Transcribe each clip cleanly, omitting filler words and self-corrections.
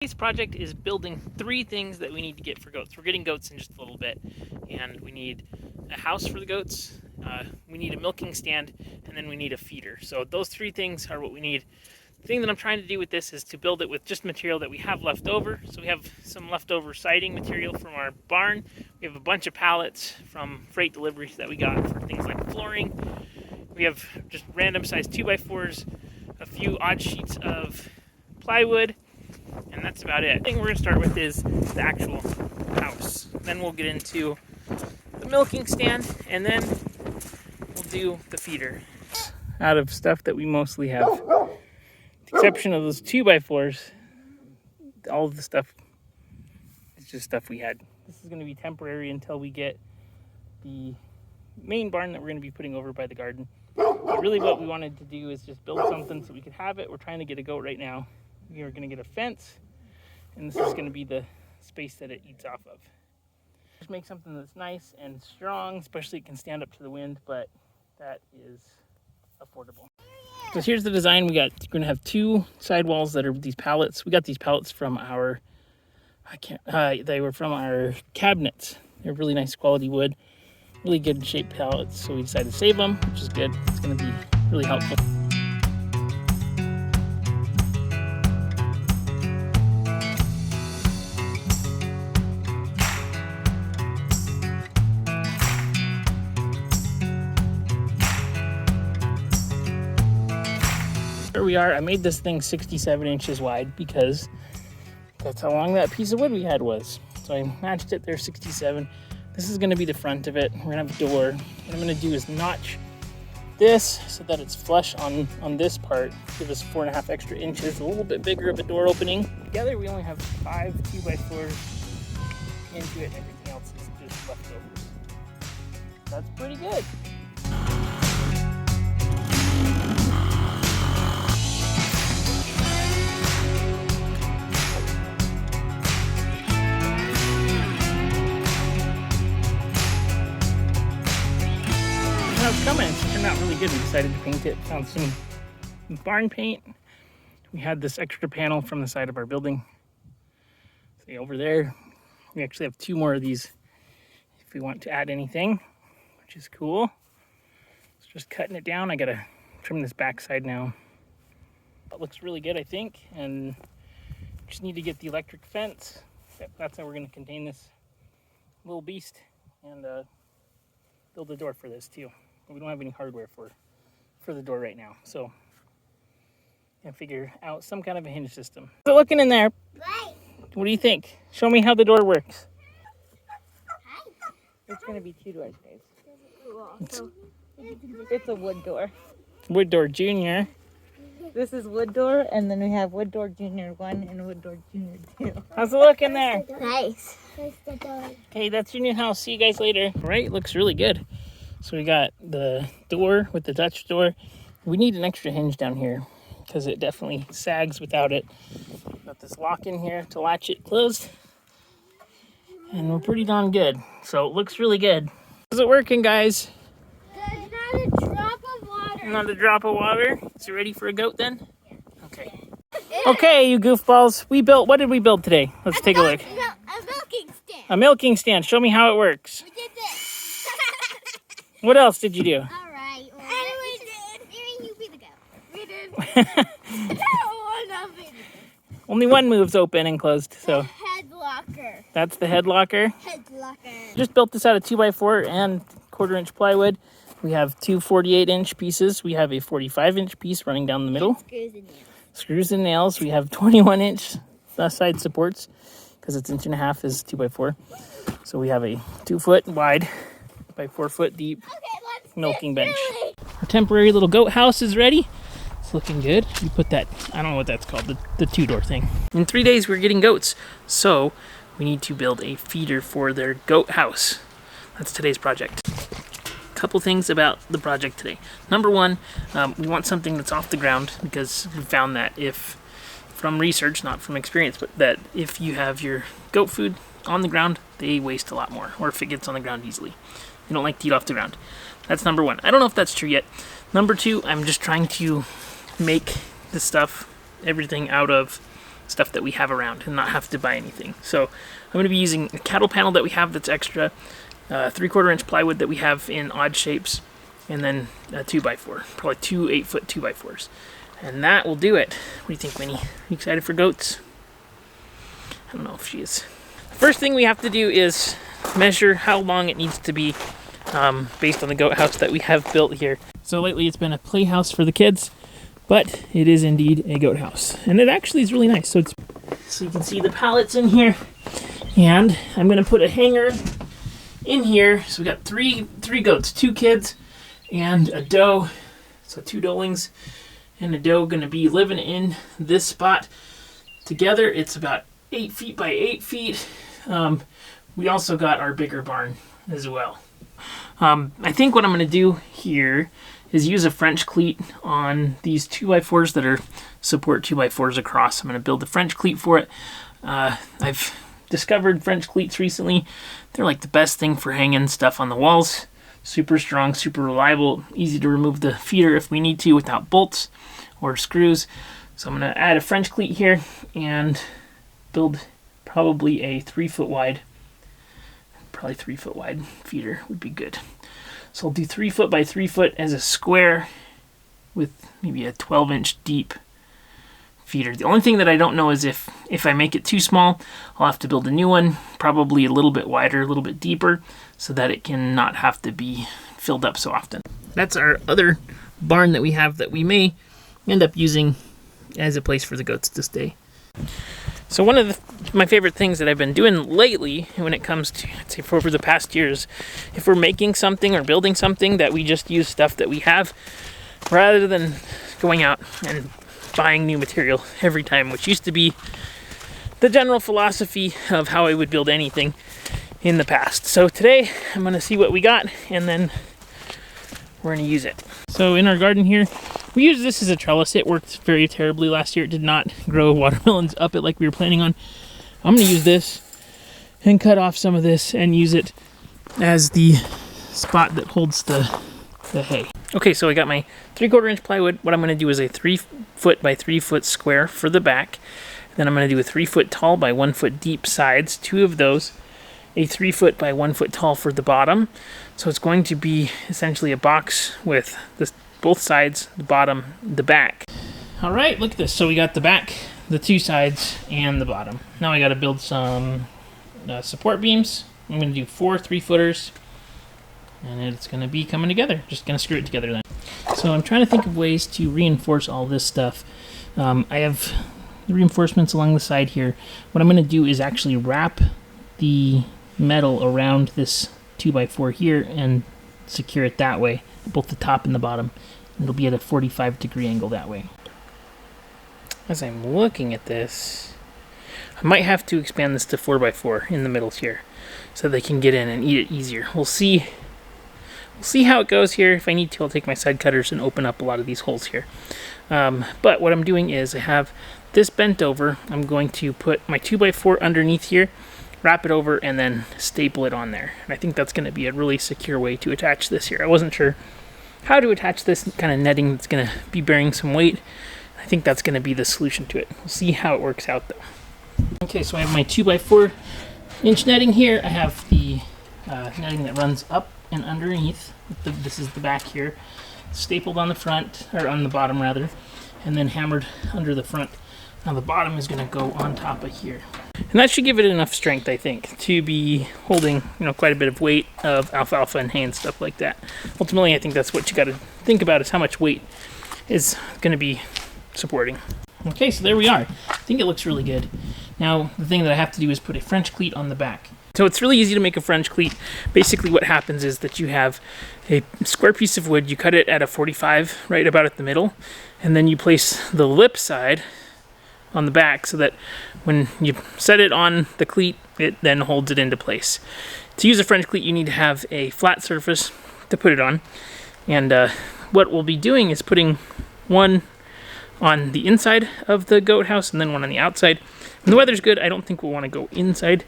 Today's project is building 3 things that we need to get for goats. We're getting goats in just a little bit, and we need a house for the goats, we need a milking stand, and then we need a feeder. So those 3 things are what we need. The thing that I'm trying to do with this is to build it with just material that we have left over. So we have some leftover siding material from our barn. We have a bunch of pallets from freight deliveries that we got for things like flooring. We have just random size 2x4s, a few odd sheets of plywood, and that's about it. The thing we're going to start with is the actual house. Then we'll get into the milking stand, and then we'll do the feeder. Out of stuff that we mostly have. With the exception of those 2x4s, all of the stuff is just stuff we had. This is going to be temporary until we get the main barn that we're going to be putting over by the garden. But really what we wanted to do is just build something so we could have it. We're trying to get a goat right now. We are going to get a fence, and this is going to be the space that it eats off of. Just make something that's nice and strong, especially it can stand up to the wind, but that is affordable. So here's the design. We're going to have 2 side walls that are these pallets. We got these pallets from our, they were from our cabinets. They're really nice quality wood, really good shaped pallets. So we decided to save them, which is good. It's going to be really helpful. Here we are. I made this thing 67 inches wide because that's how long that piece of wood we had was. So I matched it there, 67. This is going to be the front of it. We're going to have a door. What I'm going to do is notch this so that it's flush on this part. Give us 4.5 extra inches, a little bit bigger of a door opening. Together we only have 5 2x4s into it, and everything else is just leftovers. That's pretty good. It's coming. It's turned out really good. We decided to paint it. Found some barn paint. We had this extra panel from the side of our building. See over there, we actually have 2 more of these if we want to add anything, which is cool. It's just cutting it down. I gotta trim this back side now. It looks really good, I think, and just need to get the electric fence. That's how we're gonna contain this little beast, and build a door for this too. We don't have any hardware for the door right now, so I figure out some kind of a hinge system. So looking in there, right. What do you think? Show me how the door works. Hi. It's going to be 2 doors, guys. So it's a wood door. Wood door junior. This is wood door, and then we have wood door junior 1 and wood door junior 2. How's it looking there? Nice. Okay, that's your new house. See you guys later. All right, looks really good. So we got the door with the Dutch door. We need an extra hinge down here because it definitely sags without it. Got this lock in here to latch it closed. And we're pretty darn good. So it looks really good. How's it working, guys? There's not a drop of water. Not a drop of water? Is it ready for a goat then? Okay. Okay, you goofballs. What did we build today? Let's take a look. A milking stand. A milking stand. Show me how it works. We did this. What else did you do? All right. Well, and we did. Maybe you be the goat. We did. Only one move's open and closed, so. The head locker. That's the head locker. Head locker. Just built this out of 2x4 and 1/4 inch plywood. We have 2 48-inch pieces. We have a 45-inch piece running down the middle. Screws and nails. Screws and nails. We have 21-inch side supports because it's 1.5 inch is 2x4. So we have a 2-foot wide by 4-foot deep milking bench. Our temporary little goat house is ready. It's looking good. You put that, I don't know what that's called, the 2-door thing. In 3 days, we're getting goats. So we need to build a feeder for their goat house. That's today's project. Couple things about the project today. Number 1, we want something that's off the ground because we found that from research, not from experience, but that if you have your goat food on the ground, they waste a lot more, or if it gets on the ground easily. They don't like to eat off the ground. That's number 1. I don't know if that's true yet. Number 2, I'm just trying to make the stuff, everything out of stuff that we have around and not have to buy anything. So I'm going to be using a cattle panel that we have that's extra, 3/4 inch plywood that we have in odd shapes, and then a 2x4, probably 2 8-foot 2x4s. And that will do it. What do you think, Winnie? You excited for goats? I don't know if she is. First thing we have to do is measure how long it needs to be based on the goat house that we have built here. So lately it's been a playhouse for the kids, but it is indeed a goat house. And it actually is really nice. So you can see the pallets in here. And I'm going to put a hanger in here. So we got three goats, 2 kids, and a doe. So 2 doelings and a doe going to be living in this spot together. It's about 8 feet by 8 feet. We also got our bigger barn as well. I think what I'm going to do here is use a French cleat on these 2x4s that are support 2x4s across. I'm going to build a French cleat for it. I've discovered French cleats recently. They're like the best thing for hanging stuff on the walls. Super strong, super reliable, easy to remove the feeder if we need to without bolts or screws. So I'm going to add a French cleat here and build probably a 3-foot wide, probably 3-foot wide feeder would be good. So I'll do 3 foot by 3 foot as a square with maybe a 12-inch deep feeder. The only thing that I don't know is if I make it too small, I'll have to build a new one, probably a little bit wider, a little bit deeper, so that it can not have to be filled up so often. That's our other barn that we have that we may end up using as a place for the goats to stay. So one of my favorite things that I've been doing lately when it comes to, I'd say for over the past years, if we're making something or building something, that we just use stuff that we have rather than going out and buying new material every time, which used to be the general philosophy of how I would build anything in the past. So today I'm going to see what we got and then we're going to use it. So in our garden here, we used this as a trellis. It worked very terribly last year. It did not grow watermelons up it like we were planning on. I'm going to use this and cut off some of this and use it as the spot that holds the hay. Okay, so I got my 3/4 inch plywood. What I'm going to do is a 3 foot by 3 foot square for the back. Then I'm going to do a 3 foot tall by 1 foot deep sides, 2 of those. A 3 foot by 1 foot tall for the bottom. So it's going to be essentially a box with both sides, the bottom, the back. All right, look at this. So we got the back, the 2 sides, and the bottom. Now I got to build some support beams. I'm going to do 4 3-footers, and it's going to be coming together. Just going to screw it together then. So I'm trying to think of ways to reinforce all this stuff. I have the reinforcements along the side here. What I'm going to do is actually wrap the metal around this 2x4 here and secure it that way, both the top and the bottom. It'll be at a 45-degree angle that way. As I'm looking at this, I might have to expand this to 4x4 in the middle here so they can get in and eat it easier. We'll see how it goes here. If I need to, I'll take my side cutters and open up a lot of these holes here. But what I'm doing is I have this bent over. I'm going to put my 2x4 underneath here, wrap it over, and then staple it on there. And I think that's going to be a really secure way to attach this here. I wasn't sure how to attach this kind of netting that's going to be bearing some weight. I think that's going to be the solution to it. We'll see how it works out though. Okay, so I have my 2x4 inch netting here. I have the netting that runs up and underneath. This is the back here, stapled on the front, or on the bottom rather, and then hammered under the front. Now the bottom is going to go on top of here. And that should give it enough strength, I think, to be holding, quite a bit of weight of alfalfa and hay and stuff like that. Ultimately, I think that's what you got to think about, is how much weight is going to be supporting. Okay, so there we are. I think it looks really good. Now, the thing that I have to do is put a French cleat on the back. So it's really easy to make a French cleat. Basically what happens is that you have a square piece of wood, you cut it at a 45, right about at the middle, and then you place the lip side on the back so that when you set it on the cleat, it then holds it into place. To use a French cleat, you need to have a flat surface to put it on. And what we'll be doing is putting one on the inside of the goat house and then one on the outside. When the weather's good, I don't think we'll want to go inside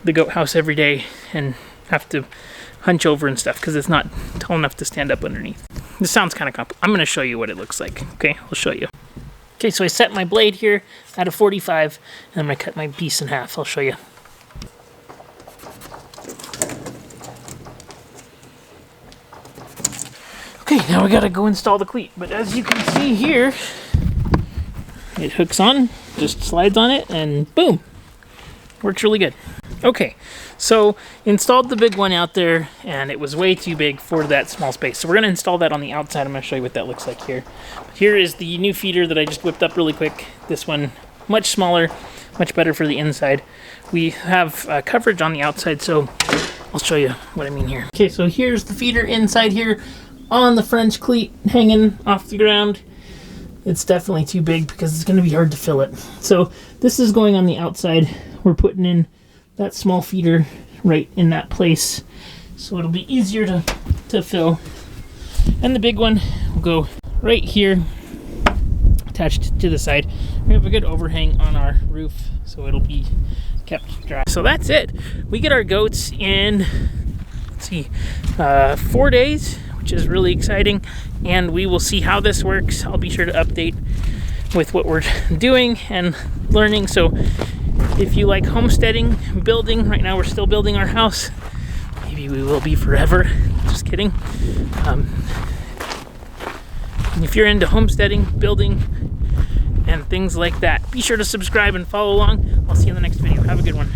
the goat house every day and have to hunch over and stuff because it's not tall enough to stand up underneath. This sounds kind of complicated. I'm going to show you what it looks like. Okay, I'll show you. Okay, so I set my blade here at a 45, and I'm gonna cut my piece in half. I'll show you. Okay, now we gotta go install the cleat. But as you can see here, it hooks on, just slides on it, and boom, works really good. Okay, so installed the big one out there, and it was way too big for that small space. So we're gonna install that on the outside. I'm gonna show you what that looks like here. Here is the new feeder that I just whipped up really quick. This one, much smaller, much better for the inside. We have coverage on the outside, so I'll show you what I mean here. Okay, so here's the feeder inside here on the French cleat hanging off the ground. It's definitely too big because it's gonna be hard to fill it. So this is going on the outside. We're putting in that small feeder right in that place, so it'll be easier to fill. And the big one will go right here, attached to the side. We have a good overhang on our roof, so it'll be kept dry. So that's it. We get our goats in, let's see, 4 days, which is really exciting, and we will see how this works. I'll be sure to update with what we're doing and learning. So if you like homesteading, building, right now we're still building our house. Maybe we will be forever. Just kidding. If you're into homesteading, building, and things like that, be sure to subscribe and follow along. I'll see you in the next video. Have a good one.